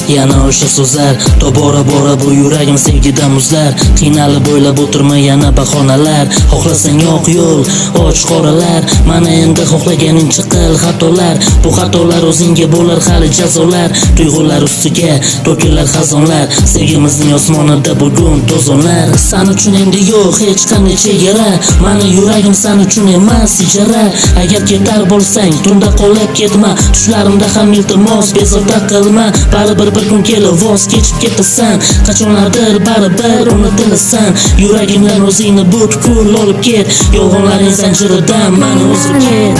yana o'sha so'zlar. Tobora bora bu yuragim sevgidan muzlar. Qiynalib o'ylab o'tirma yana bahonalar. Xohlasang yo'q yo'l, och qoralar. Mana endi xohlaganingcha qil xatolar. Bu xatolar o'zingga bo'lar hali jazolar. Tuyg'ular ustiga to'kilar xazonlar. Sevgimizning osmonida bugun to'zonlar. Sen uchun endi yo'q hech qanday chegara. Mani yuragim sen uchun emas ijara. Agar ketar bo'lsang tunda qolib ketma. Tushlarimda ham iltimos bezovta qilma. Baribir bir kun kelib voz kechib ketasan. Qachonlardir baribir unutilasan. Yuragimdan o'zingni butkul olib ket. Yolg'onlaring zanjiridan mani o'zib ket.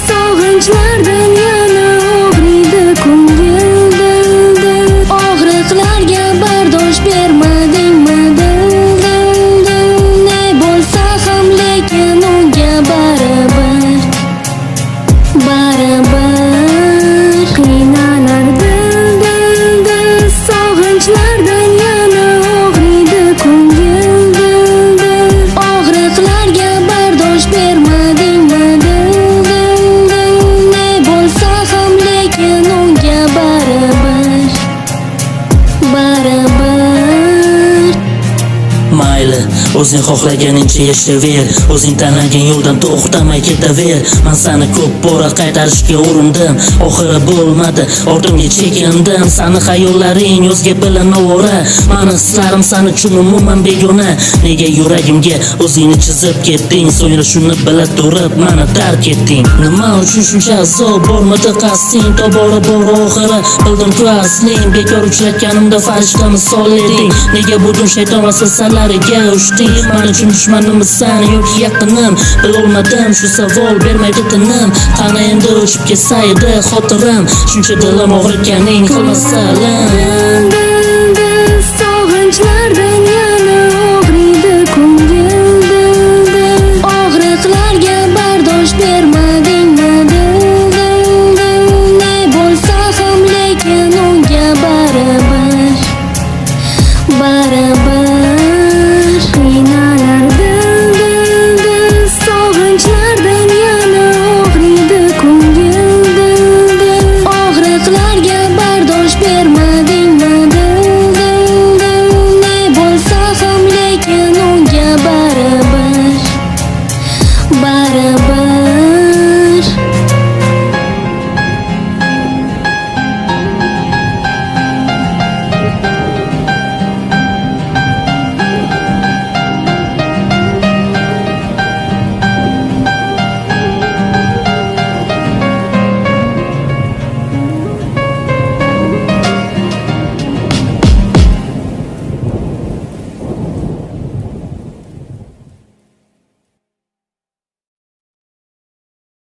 Sog'inchlardan yana og'riydi ko'ngil. Og'riqlarga bardosh bermadingmi? Ne bo'lsa ham lekin unga baribir qiynalar dil. Sog'inchlardan yana og'riydi ko'ngil. Og'riqlarga bardosh bermadingmi? Ne bo'lsa ham lekin unga baribir Mayli, o'zing xohlaganingcha yashayver. O'zing tanlagan yo'ldan to'xtamay ketaver. Men seni ko'p bora qaytarishga urindim, oxiri bo'lmadi, ortimga chekindim. Seni xayollaring o'zga bilan ovora. Meni hislarim sen uchun umuman begona. Nega yuragimga o'zingni chizib ketding? So'ngra shuni bila turib meni tark etding. Nima uchun shuncha azob bormidi qasding? Tobora bor oxiri bildim-ku asling. Bekor uchratganimda farishta misol eding. Nega bugun shayton vasvasalariga uchding? Men uchun dushmanimsan yoki yaqinim? Bilolmadim, shu savol bermaydi tinim. Qani endi o'chib ketsa edi xotirim. Shuncha dilim og'ritganing qilmasalim. Sog'inchlardan